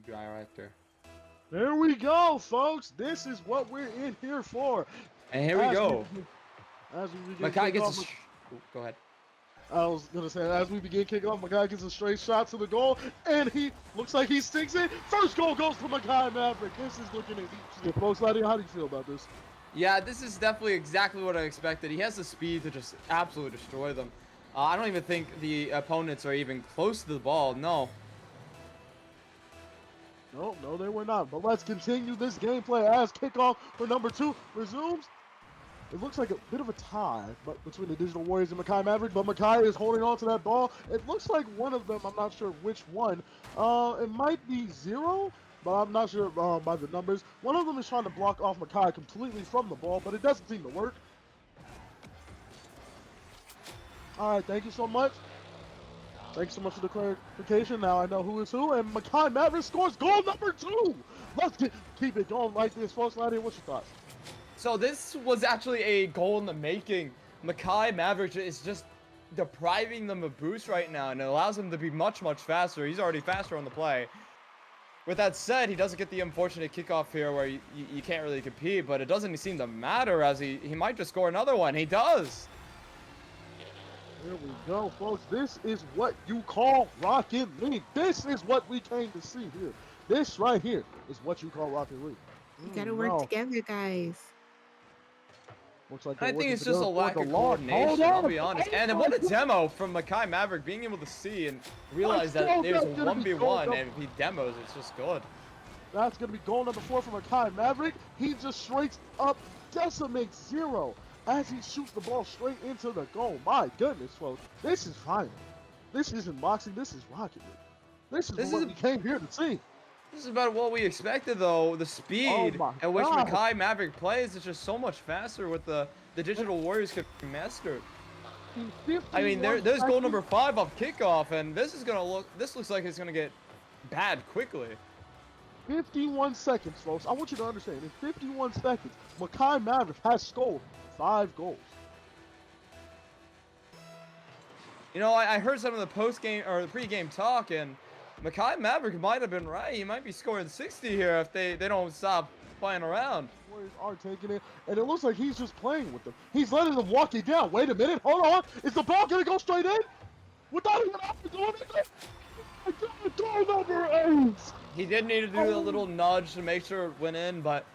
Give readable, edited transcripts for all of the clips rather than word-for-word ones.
director. There we go, folks. This is what we're in here for. And here we As we go. begin, as we begin Makai gets kickoff, go ahead. I was gonna say as we begin kickoff, Makai gets a straight shot to the goal, and he looks like he stinks it. First goal goes to Makai Maverick. This is looking at folks. Laddie, how do you feel about this? Yeah, this is definitely exactly what I expected. He has the speed to just absolutely destroy them. I don't even think the opponents are even close to the ball. No. No, they were not. But let's continue this gameplay as kickoff for number 2 resumes. It looks like a bit of a tie but between the Digital Warriors and Makai Maverick, but Makai is holding on to that ball. It looks like one of them, I'm not sure which one. It might be Zero, but I'm not sure by the numbers. One of them is trying to block off Makai completely from the ball, but it doesn't seem to work. All right, thank you so much. Thanks so much for the clarification. Now I know who is who, and Makai Maverick scores goal number 2. Let's keep it going like this, folks. Laddie, what's your thoughts? So this was actually a goal in the making. Makai Maverick is just depriving them of boost right now, and it allows him to be much faster. He's already faster on the play. With that said, he doesn't get the unfortunate kickoff here where you can't really compete, but it doesn't seem to matter as he might just score another one. He does. Here we go, folks. This is what you call Rocket League. This is what we came to see here. This right here is what you call Rocket League. You gotta work together, guys. Looks like I think it's just a lack of coordination, I'll be honest. And what a demo from Makai Maverick, being able to see and realize that there's a 1v1, and if he demos, it's just good. That's going to be goal number 4 from Makai Maverick. He just straight up decimates Zero as he shoots the ball straight into the goal. My goodness, folks. This is final. This isn't boxing. This is Rocket League. This is what we came here to see. This is about what we expected, though. The speed at which Makai Maverick plays is just so much faster with the Digital Warriors can master. I mean, there's goal number 5 off kickoff, and this looks like it's gonna get bad quickly. 51 seconds, folks. I want you to understand. In 51 seconds, Makai Maverick has scored 5 goals. You know, I heard some of the post-game or the pre-game talk, and Makai Maverick might have been right. He might be scoring 60 here if they don't stop playing around. Warriors are taking it, and it looks like he's just playing with them. He's letting them walk it down. Wait a minute. Hold on. Is the ball going to go straight in? Without even doing it? Goal number 8. He did need to do a little nudge to make sure it went in, but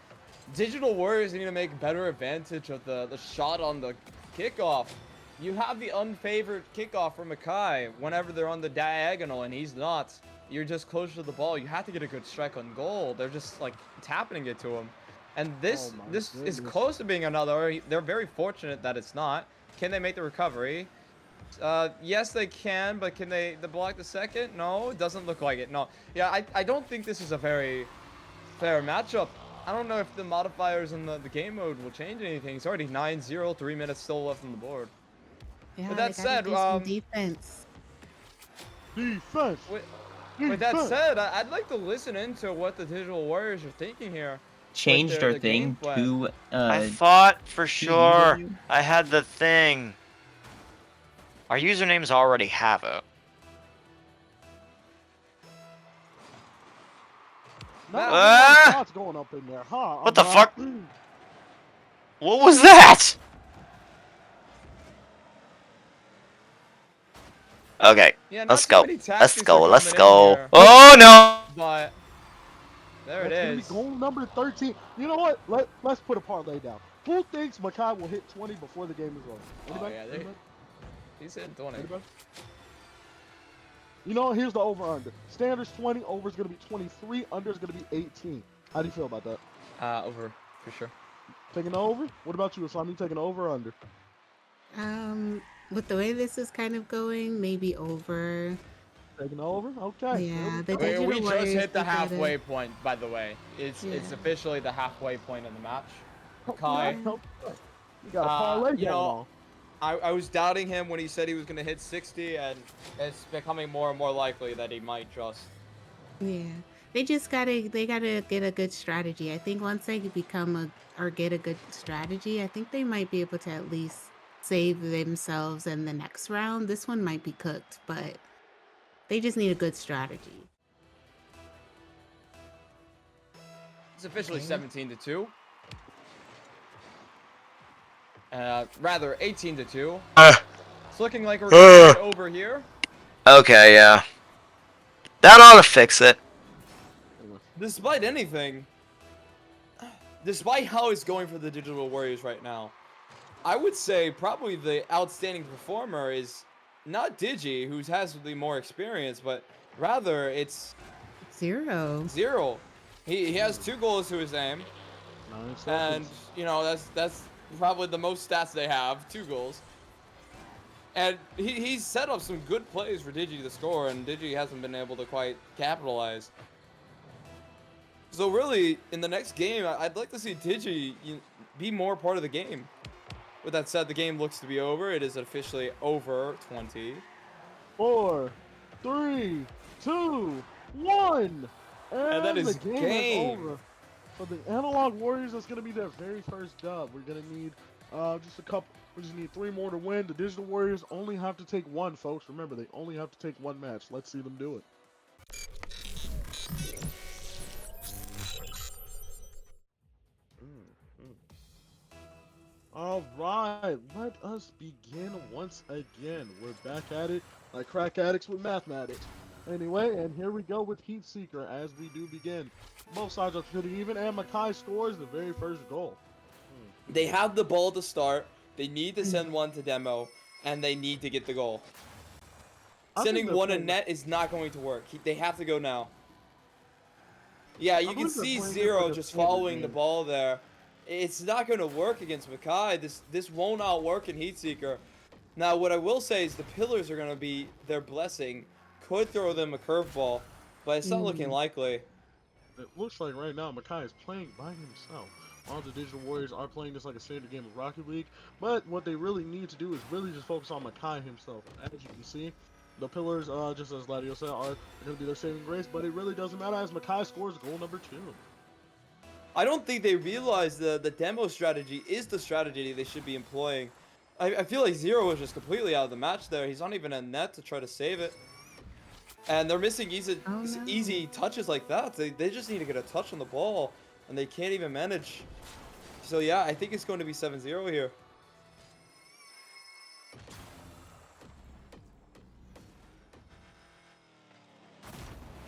Digital Warriors need to make better advantage of the shot on the kickoff. You have the unfavored kickoff from Makai whenever they're on the diagonal, and he's not. You're just closer to the ball. You have to get a good strike on goal. They're just like tapping it to him. And this is close to being another. They're very fortunate that it's not. Can they make the recovery? Yes, they can, but can they block the second? No, it doesn't look like it. No. Yeah, I don't think this is a very fair matchup. I don't know if the modifiers in the game mode will change anything. It's already 9-0, 3 minutes still left on the board. Yeah, with that said, defense. With that said, I'd like to listen into what the Digital Warriors are thinking here. Changed our thing to I thought for sure I had the thing. Our usernames already have it. What's going up in there, huh? What the fuck? What was that? Okay, yeah, let's go. Let's go. Oh no! But there it is. Goal number 13. You know what? Let's put a parlay down. Who thinks Makai will hit 20 before the game is over? Anybody? Oh, yeah, he's hitting 20. Anybody? You know, here's the over/under. Standard's 20. Over's gonna be 23. Under's gonna be 18. How do you feel about that? Over for sure. Taking over? What about you, Asami? Taking over or under? With the way this is kind of going, maybe over. Taking over? Okay. Yeah, we just hit the halfway point, by the way. It's officially the halfway point in the match. Makai. You got a parlay going on. I was doubting him when he said he was going to hit 60, and it's becoming more and more likely that he might just. Yeah, they gotta get a good strategy. I think once they become or get a good strategy, I think they might be able to at least save themselves in the next round. This one might be cooked, but they just need a good strategy. It's officially Okay. 17-2. Rather 18-2. It's looking like we're gonna get over here. Okay, yeah. That ought to fix it. Despite anything, despite how it's going for the Digital Warriors right now, I would say probably the outstanding performer is not Digi, who has the more experience, but rather it's Zero. Zero. He has 2 goals to his name, 9 seconds. and you know that's probably the most stats they have, 2 goals. And he's set up some good plays for Digi to score, and Digi hasn't been able to quite capitalize. So really, in the next game, I'd like to see Digi be more part of the game. With that said, the game looks to be over. It is officially over 20. 4, 3, 2, 1. And that is the game game. is over. For the Analog Warriors, that's going to be their very first dub. We're going to need just a couple. We just need 3 more to win. The Digital Warriors only have to take 1, folks. Remember, they only have to take 1 match. Let's see them do it. All right, let us begin once again. We're back at it like crack addicts with mathematics. Anyway, and here we go with Heat Seeker as we do begin. Both sides are pretty even, and Makai scores the very first goal. They have the ball to start. They need to send one to demo, and they need to get the goal. Sending one in net is not going to work. They have to go now. Yeah, you can see Zero just following the ball there. It's not going to work against Makai. This won't outwork in Heat Seeker. Now, what I will say is the pillars are going to be their blessing. Could throw them a curveball, but it's not looking likely. It looks like right now Makai is playing by himself. All the Digital Warriors are playing this like a standard game of Rocket League, but what they really need to do is really just focus on Makai himself. As you can see, the pillars, just as Ladio said, are going to be their saving grace, but it really doesn't matter as Makai scores goal number 2. I don't think they realize the demo strategy is the strategy they should be employing. I feel like Zero was just completely out of the match there. He's not even in net to try to save it. And they're missing easy touches like that. They just need to get a touch on the ball, and they can't even manage. So yeah, I think it's going to be 7-0 here.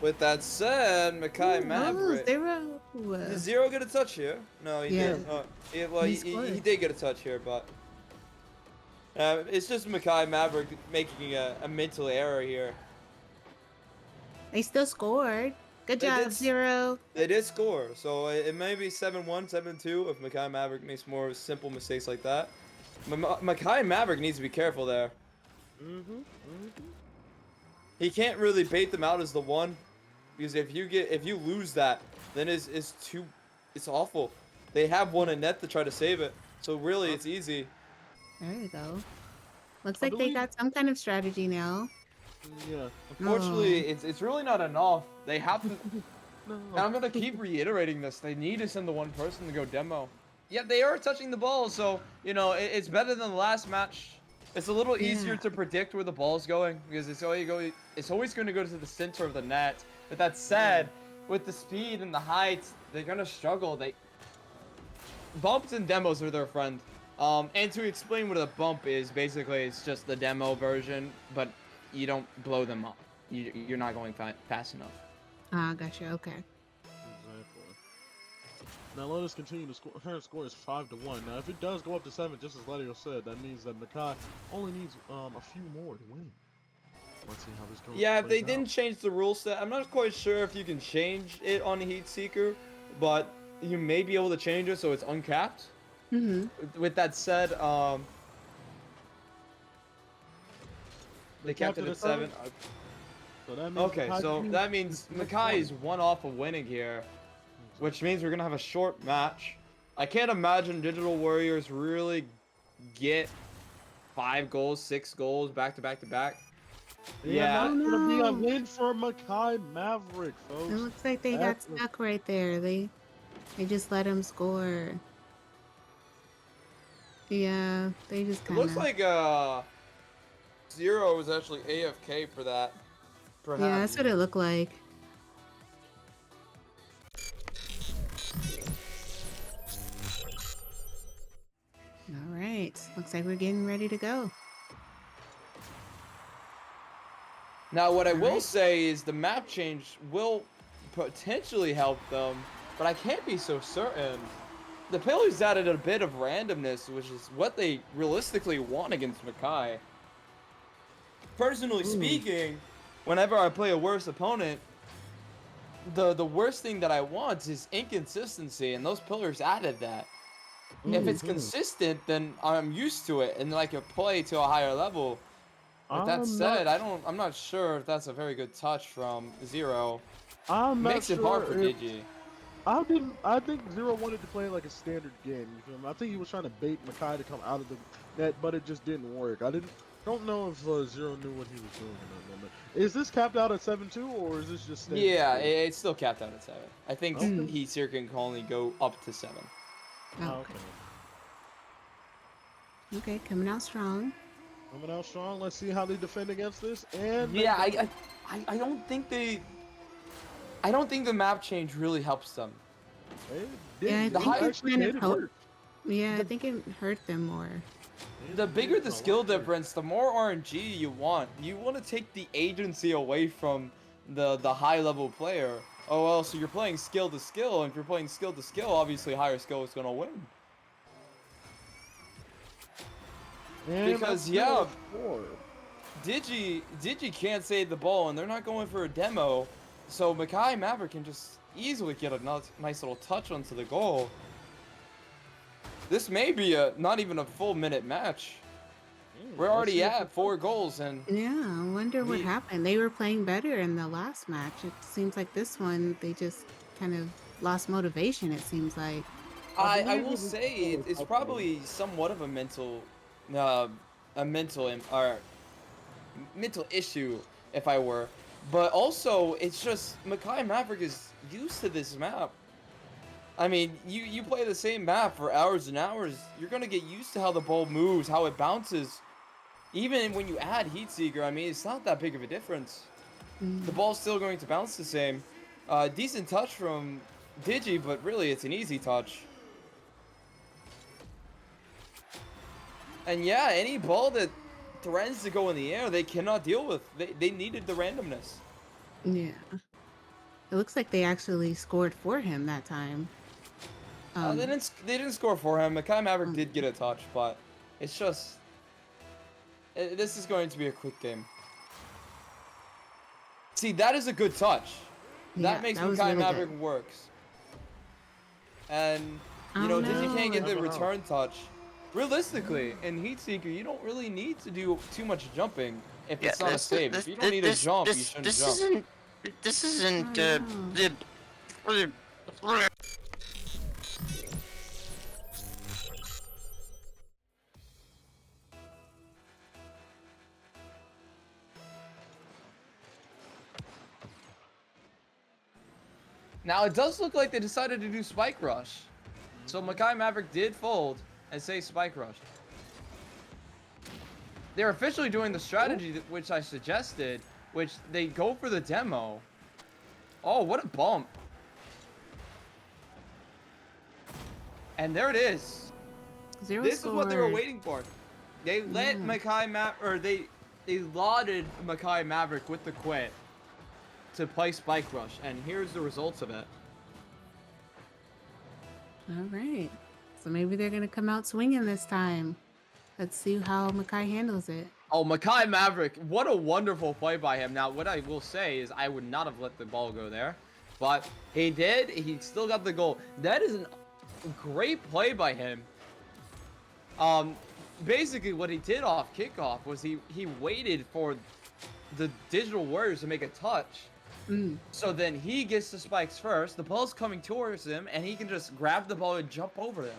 With that said, Makai Maverick. Did Zero get a touch here? No, he didn't. Well, he did get a touch here, but it's just Makai Maverick making a mental error here. They still scored. Good job, Zero. They did score, so it may be 7-1, 7-2 if Makai Maverick makes more simple mistakes like that. Makai Maverick needs to be careful there. He can't really bait them out as the one, because if you lose that, then it's awful. They have one in net to try to save it, so really it's easy. There you go. Looks like they got some kind of strategy now. Yeah. Unfortunately, it's really not enough. They have to. And I'm gonna keep reiterating this. They need to send the one person to go demo. Yeah, they are touching the ball, so you know it's better than the last match. It's a little easier to predict where the ball's going because it's always going to go to the center of the net. But that said, with the speed and the height, they're gonna struggle. Bumps and demos are their friend. And to explain what a bump is, basically it's just the demo version, but you don't blow them up. You're not going fast enough. Ah, gotcha. Okay. Exactly. Now let us continue. The current score is 5-1. Now, if it does go up to 7, just as Ladio said, that means that Makai only needs a few more to win. Let's see how this goes. Yeah, if they didn't change the rule set, I'm not quite sure if you can change it on Heat Seeker, but you may be able to change it so it's uncapped. With that said, they capped it at 7. So that means Makai is 1 off of winning here, which means we're gonna have a short match. I can't imagine Digital Warriors really get 5 goals, 6 goals back to back to back. Yeah, that's gonna be a win for Makai Maverick, folks. It looks like they got stuck right there. They just let him score. Yeah, they just kind of. It looks like Zero was actually AFK for that. Yeah, that's what it looked like. right. Looks like we're getting ready to go. Now, what I will Alright. say is the map change will potentially help them, but I can't be so certain. The pillars added a bit of randomness, which is what they realistically want against Makai. Personally speaking, whenever I play a worse opponent, the worst thing that I want is inconsistency, and those pillars added that. If it's consistent, then I'm used to it, and then I can play to a higher level. With that said, I'm not sure if that's a very good touch from Zero. I'm not Makes it hard sure for if Digi. I think Zero wanted to play like a standard game. You feel me? I think he was trying to bait Makai to come out of the net, but it just didn't work. Don't know if Zero knew what he was doing in that moment. Is this capped out at 7-2 or is this just standard? Yeah, it's still capped out at 7. I think Okay. Heat Seeker can only go up to 7. Oh, Okay. okay, coming out strong. Coming out strong. Let's see how they defend against this. And Yeah, I don't think I don't think the map change really helps them. Yeah, I The think high- it kind of helped. Yeah, I think it hurt them more. The bigger the skill difference, the more RNG you want. You want to take the agency away from the high level player. Oh well, so you're playing skill to skill, and if you're playing skill to skill, obviously higher skill is gonna win. And Because yeah, Digi can't save the ball, and they're not going for a demo, so Makai Maverick can just easily get a nice little touch onto the goal. This may be not even a full minute match. We're already at 4 goals, and Yeah, I wonder what happened. They were playing better in the last match. It seems like this one, they just kind of lost motivation, it seems like. I will say it's probably somewhat of a mental mental issue, if I were. But also, it's just Makai Maverick is used to this map. I mean, you play the same map for hours and hours, you're gonna get used to how the ball moves, how it bounces. Even when you add Heat Seeker, I mean, it's not that big of a difference. The ball's still going to bounce the same. Decent touch from Digi, but really it's an easy touch. And yeah, any ball that threatens to go in the air, they cannot deal with. They needed the randomness. Yeah. It looks like they actually scored for him that time. They didn't score for him. Makai Maverick did get a touch, but it's just this is going to be a quick game. See, that is a good touch. Yeah, That makes that was Makai really Maverick good. works. And you Oh, know, Digi can't get no. the return touch. Realistically, in Heat Seeker, you don't really need to do too much jumping if it's not a save. If you don't need to jump, you shouldn't jump. This isn't Oh, Now, it does look like they decided to do Spike Rush. So Makai Maverick did fold and say Spike Rush. They're officially doing the strategy which I suggested, which they go for the demo. Oh, what a bump. And there it is. Zero This is what they were scored. waiting for. They let they lauded Makai Maverick with the quit to play Spike Rush, and here's the results of it. All right. So maybe they're going to come out swinging this time. Let's see how Makai handles it. Oh, Makai Maverick, what a wonderful play by him. Now, what I will say is I would not have let the ball go there, but he did. He still got the goal. That is a great play by him. Basically what he did off kickoff was he waited for the Digital Warriors to make a touch. So then he gets the spikes first. The ball's coming towards him, and he can just grab the ball and jump over them.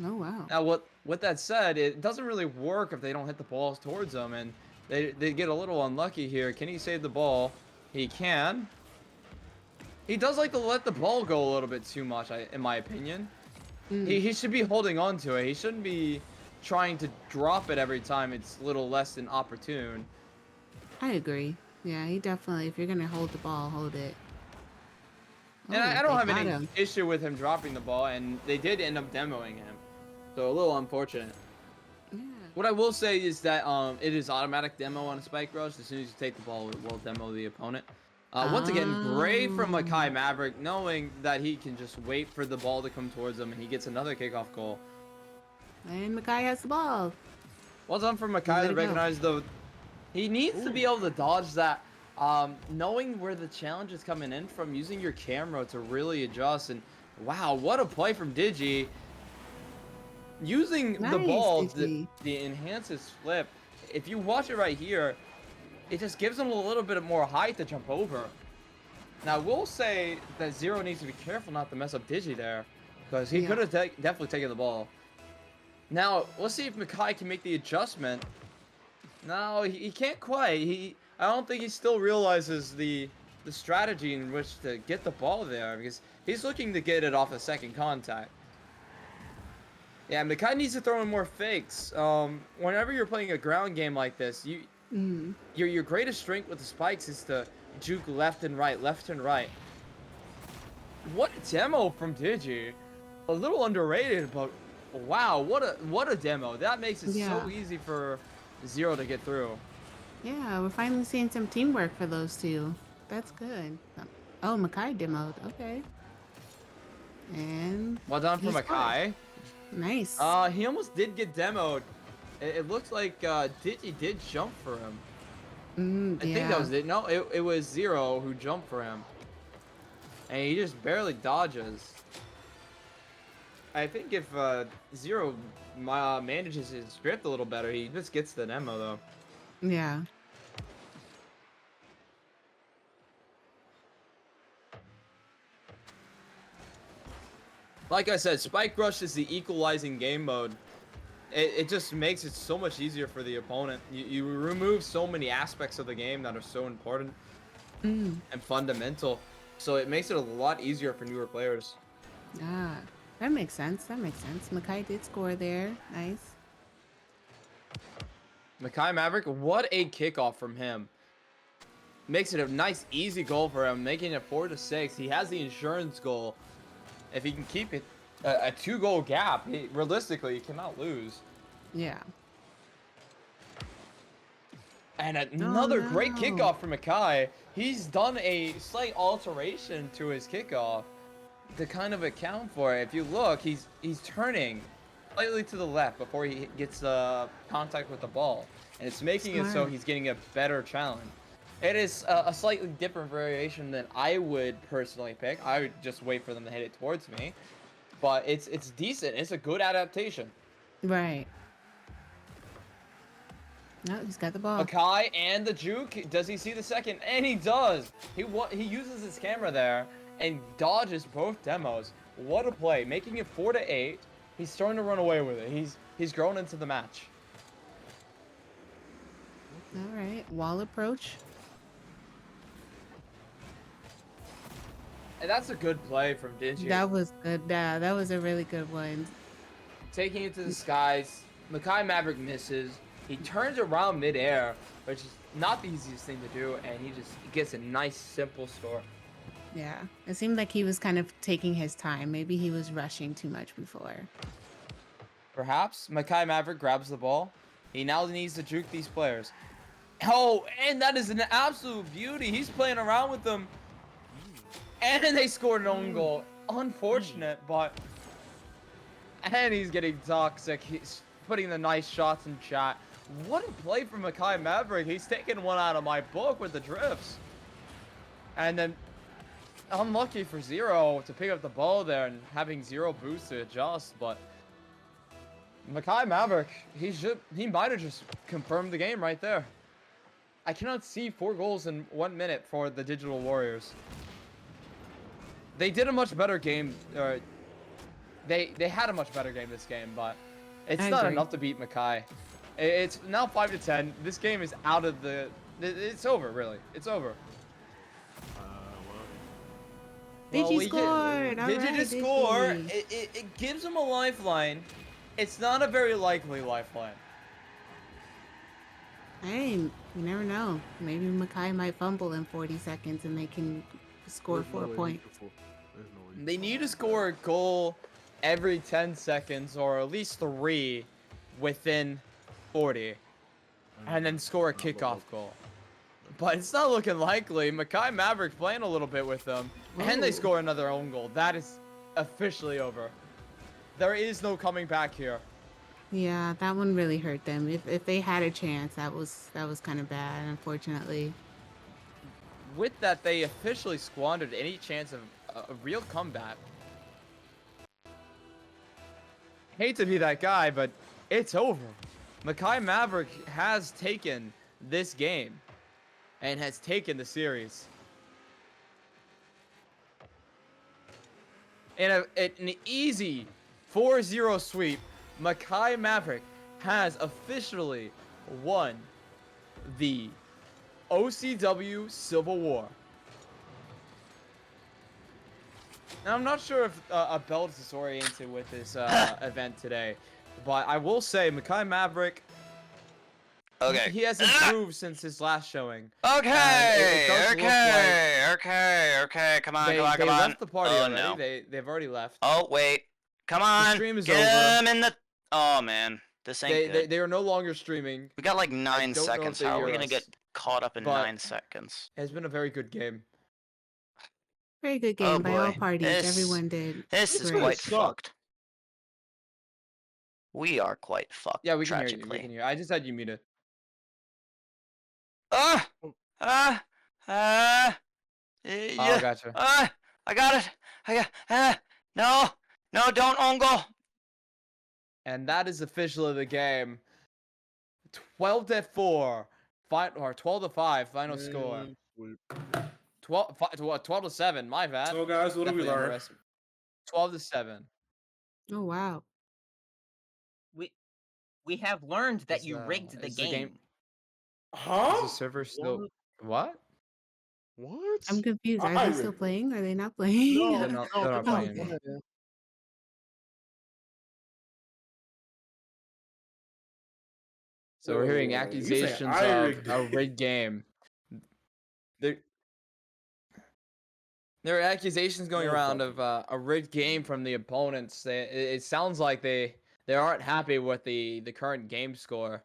Oh, wow. Now, with that said, it doesn't really work if they don't hit the balls towards them, and they get a little unlucky here. Can he save the ball? He can. He does like to let the ball go a little bit too much, in my opinion. He should be holding on to it. He shouldn't be trying to drop it every time it's a little less than opportune. I agree. Yeah, he definitely, if you're going to hold the ball, hold it. And Oh, I don't have they got any him. issue with him dropping the ball, and they did end up demoing him. So a little unfortunate. What I will say is that it is automatic demo on a spike rush. As soon as you take the ball, it will demo the opponent. Once again, great from Makai Oh. Maverick, knowing that he can just wait for the ball to come towards him, and he gets another kickoff goal. And Makai has the ball. Well done for Let Makai to it go. recognize the. He needs to be able to dodge that. Knowing where the challenge is coming in from, using your camera to really adjust. And wow, what a play from Digi. Using the Nice, ball Digi. to enhance his flip. If you watch it right here, it just gives him a little bit more height to jump over. Now, I will say that Zero needs to be careful not to mess up Digi there, because he Yeah. could have definitely taken the ball. Now, let's see if Makai can make the adjustment. No, he can't quite. I don't think he still realizes the strategy in which to get the ball there, because he's looking to get it off the second contact. Yeah, Makai needs to throw in more fakes. Whenever you're playing a ground game like this, your greatest strength with the spikes is to juke left and right, left and right. What a demo from Digi. A little underrated, but wow, what a demo. That makes it Yeah. so easy for Zero to get through. Yeah, we're finally seeing some teamwork for those two. That's good. Oh, Makai demoed. Okay. And Well done for he scored. Makai. Nice. He almost did get demoed. It looks like Digi did jump for him. I think that was it. No, it was Zero who jumped for him. And he just barely dodges. I think if Zero manages his drift a little better, he just gets the demo though. Yeah. Like I said, Spike Rush is the equalizing game mode. It just makes it so much easier for the opponent. You remove so many aspects of the game that are so important and fundamental. So it makes it a lot easier for newer players. Ah, that makes sense. That makes sense. Makai did score there. Nice. Makai Maverick, what a kickoff from him. Makes it a nice, easy goal for him, making it 4-6. He has the insurance goal. If he can keep it a 2-goal gap, realistically, he cannot lose. Yeah. And another great no. kickoff from Makai. He's done a slight alteration to his kickoff to kind of account for it. If you look, he's turning slightly to the left before he gets contact with the ball. And it's making it so Smart. he's getting a better challenge. It is a slightly different variation than I would personally pick. I would just wait for them to hit it towards me. But it's decent. It's a good adaptation. Right. No, he's got the ball. Makai and the juke. Does he see the second? And he does. He uses his camera there and dodges both demos. What a play. Making it 4-8. He's starting to run away with it. He's grown into the match. All right. Wall approach. And that's a good play from Digi. That was good. Yeah, that was a really good one. Taking it to the skies. Makai Maverick misses. He turns around midair, which is not the easiest thing to do, and he just gets a nice, simple score. Yeah. It seemed like he was kind of taking his time. Maybe he was rushing too much before. Perhaps Makai Maverick grabs the ball. He now needs to juke these players. Oh, and that is an absolute beauty. He's playing around with them. And they scored an own goal. Unfortunate, but... And he's getting toxic. He's putting the nice shots in chat. What a play from Makai Maverick. He's taking one out of my book with the drifts. And then... Unlucky for Zero to pick up the ball there and having Zero boost to adjust, but... Makai Maverick, he might have just confirmed the game right there. I cannot see 4 goals in 1 minute for the Digital Warriors. They did a much better game. They had a much better game this game, but it's I not agree. enough to beat Makai. It's now 5-10. This game is out of the. It's over, really. It's over. Digi scored. All Digi right, to score. Digi. It gives him a lifeline. It's not a very likely lifeline. Hey, you never know. Maybe Makai might fumble in 40 seconds and they can score 4 points. They need to score a goal every 10 seconds, or at least 3 within 40 and then score a kickoff goal. But it's not looking likely. Makai Maverick playing a little bit with them, and they score another own goal. That is officially over. There is no coming back here. Yeah, that one really hurt them. If they had a chance, that was kind of bad, unfortunately. With that, they officially squandered any chance of a real comeback. Hate to be that guy, but it's over. Makai Maverick has taken this game and has taken the series. In an easy 4-0 sweep, Makai Maverick has officially won the OCW Civil War. Now, I'm not sure if a belt is disoriented with this event today, but I will say Makai Maverick, Okay. he has improved since his last showing. Okay. It does look like Okay. Come on. they Come on. left the party Oh, already. no. They've already left. Oh wait. Come on. stream is Get over. him in the. Oh man. This ain't good. They are no longer streaming. We got like 9 don't know if seconds. they How are hear we gonna us, get caught up in but 9 seconds? It's been a very good game. Very good Oh game by all boy. parties. This- Everyone did. This is great. quite Suck. fucked. We are quite fucked. Yeah, we can tragically. hear you. We can hear. I just had you muted. Ah! Ah! Ah! Oh, Yeah. gotcha. Ah! I got it. I got. No! No! Don't own goal. And that is officially the game. 12-4, or 12-5 final score. 12-7. My bad. So guys, what did we Definitely learn? underestimated. 12-7. Oh wow. We have learned that Is, you rigged the is game. Is Huh? the server still what? What? I'm confused. Are I they still rigged it. playing? Are they not playing? No, They're not- they're not no, playing no, anymore. no. So we're hearing You say accusations I of rigged a it. rigged game. There are accusations going No around fucking- of a rigged game from the opponents. It sounds like they aren't happy with the current game score.